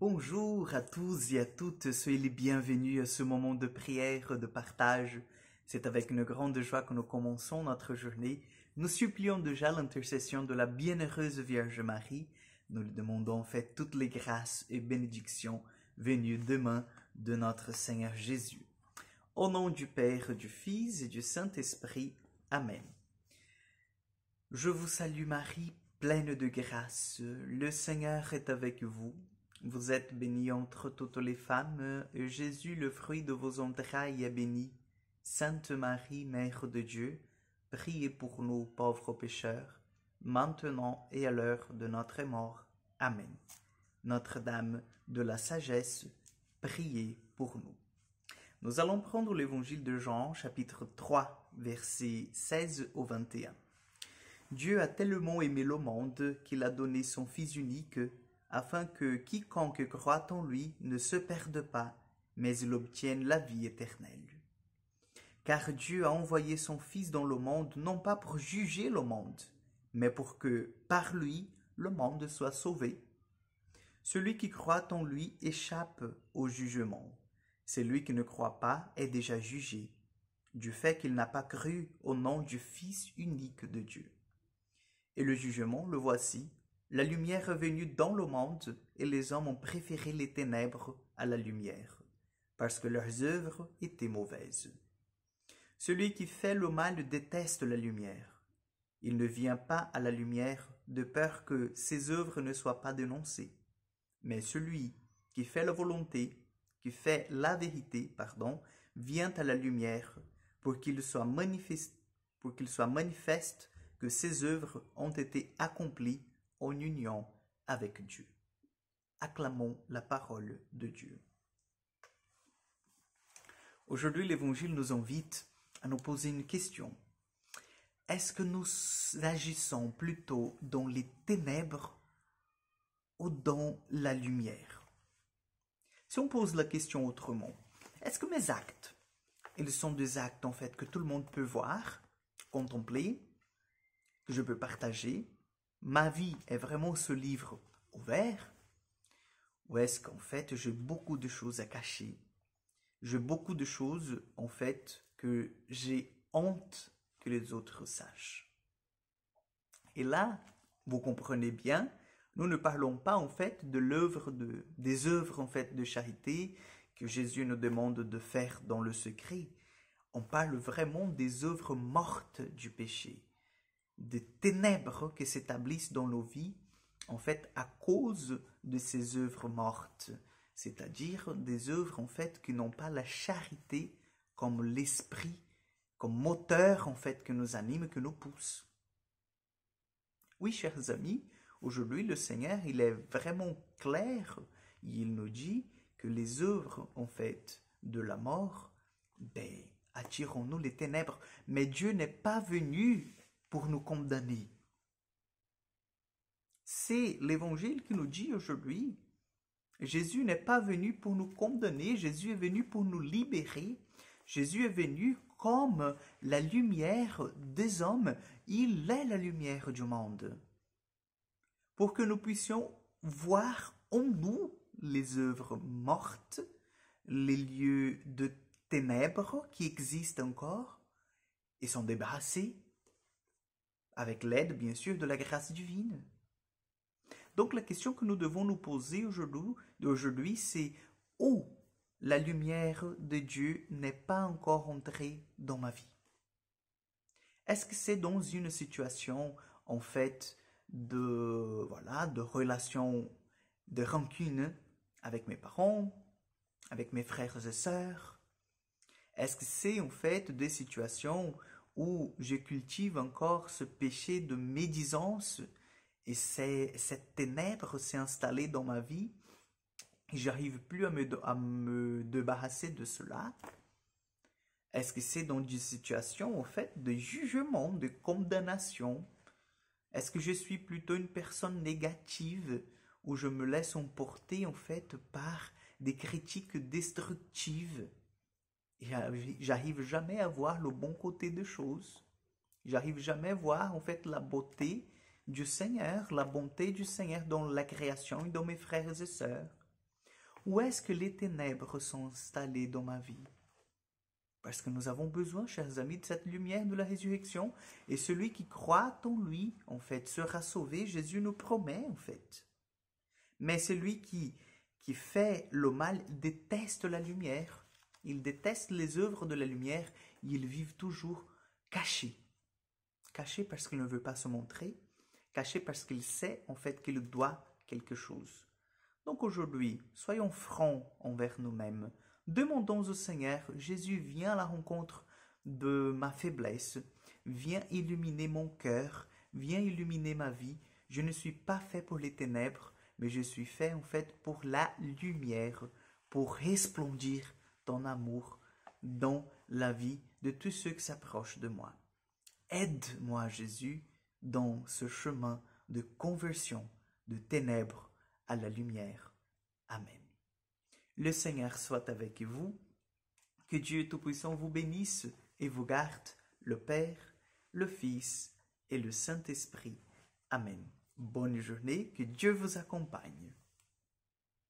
Bonjour à tous et à toutes, soyez les bienvenus à ce moment de prière, de partage. C'est avec une grande joie que nous commençons notre journée. Nous supplions déjà l'intercession de la bienheureuse Vierge Marie. Nous lui demandons en fait toutes les grâces et bénédictions venues demain de notre Seigneur Jésus. Au nom du Père, du Fils et du Saint-Esprit. Amen. Je vous salue Marie, pleine de grâce. Le Seigneur est avec vous. Vous êtes bénie entre toutes les femmes, et Jésus, le fruit de vos entrailles, est béni. Sainte Marie, Mère de Dieu, priez pour nous pauvres pécheurs, maintenant et à l'heure de notre mort. Amen. Notre-Dame de la sagesse, priez pour nous. Nous allons prendre l'évangile de Jean, chapitre 3, versets 16 au 21. Dieu a tellement aimé le monde qu'il a donné son Fils unique, afin que quiconque croit en lui ne se perde pas, mais il obtienne la vie éternelle. Car Dieu a envoyé son Fils dans le monde, non pas pour juger le monde, mais pour que, par lui, le monde soit sauvé. Celui qui croit en lui échappe au jugement. Celui qui ne croit pas est déjà jugé, du fait qu'il n'a pas cru au nom du Fils unique de Dieu. Et le jugement, le voici. La lumière est venue dans le monde, et les hommes ont préféré les ténèbres à la lumière, parce que leurs œuvres étaient mauvaises. Celui qui fait le mal déteste la lumière. Il ne vient pas à la lumière de peur que ses œuvres ne soient pas dénoncées. Mais celui qui fait la volonté, qui fait la vérité, vient à la lumière pour qu'il soit manifeste que ses œuvres ont été accomplies en union avec Dieu. Acclamons la parole de Dieu. Aujourd'hui, l'Évangile nous invite à nous poser une question. Est-ce que nous agissons plutôt dans les ténèbres ou dans la lumière? Si on pose la question autrement, est-ce que mes actes, ils sont des actes en fait que tout le monde peut voir, contempler, que je peux partager? Ma vie est vraiment ce livre ouvert? Ou est-ce qu'en fait j'ai beaucoup de choses à cacher? J'ai beaucoup de choses en fait que j'ai honte que les autres sachent. Et là, vous comprenez bien, nous ne parlons pas en fait des œuvres en fait de charité que Jésus nous demande de faire dans le secret. On parle vraiment des œuvres mortes du péché, des ténèbres qui s'établissent dans nos vies, en fait, à cause de ces œuvres mortes, c'est-à-dire des œuvres, en fait, qui n'ont pas la charité comme l'esprit, comme moteur, en fait, que nous anime, que nous pousse. Oui, chers amis, aujourd'hui, le Seigneur, il est vraiment clair, il nous dit que les œuvres, en fait, de la mort, attirons-nous les ténèbres, mais Dieu n'est pas venu pour nous condamner. C'est l'Évangile qui nous dit aujourd'hui, Jésus n'est pas venu pour nous condamner, Jésus est venu pour nous libérer. Jésus est venu comme la lumière des hommes, il est la lumière du monde. Pour que nous puissions voir en nous les œuvres mortes, les lieux de ténèbres qui existent encore et sont débarrassés, avec l'aide, bien sûr, de la grâce divine. Donc, la question que nous devons nous poser aujourd'hui, c'est où la lumière de Dieu n'est pas encore entrée dans ma vie? Est-ce que c'est dans une situation, en fait, de relation, de rancune avec mes parents, avec mes frères et sœurs? Est-ce que c'est, en fait, des situations où je cultive encore ce péché de médisance et cette ténèbre s'est installée dans ma vie et j'arrive plus à me débarrasser de cela? Est-ce que c'est dans des situations, en fait, de jugement, de condamnation? Est-ce que je suis plutôt une personne négative où je me laisse emporter, en fait, par des critiques destructives? J'arrive jamais à voir le bon côté des choses. J'arrive jamais à voir en fait la beauté du Seigneur, la bonté du Seigneur dans la création et dans mes frères et sœurs. Où est-ce que les ténèbres sont installées dans ma vie? Parce que nous avons besoin, chers amis, de cette lumière de la résurrection. Et celui qui croit en lui, en fait, sera sauvé. Jésus nous promet, en fait. Mais celui qui fait le mal déteste la lumière. Il déteste les œuvres de la lumière. Ils vivent toujours cachés. Cachés parce qu'il ne veut pas se montrer. Cachés parce qu'il sait, en fait, qu'il doit quelque chose. Donc aujourd'hui, soyons francs envers nous-mêmes. Demandons au Seigneur, Jésus, viens à la rencontre de ma faiblesse, viens illuminer mon cœur, viens illuminer ma vie. Je ne suis pas fait pour les ténèbres, mais je suis fait en fait pour la lumière, pour resplendir ton amour dans la vie de tous ceux qui s'approchent de moi. Aide-moi, Jésus, dans ce chemin de conversion de ténèbres à la lumière. Amen. Le Seigneur soit avec vous, que Dieu Tout-Puissant vous bénisse et vous garde, le Père, le Fils et le Saint-Esprit. Amen. Bonne journée, que Dieu vous accompagne.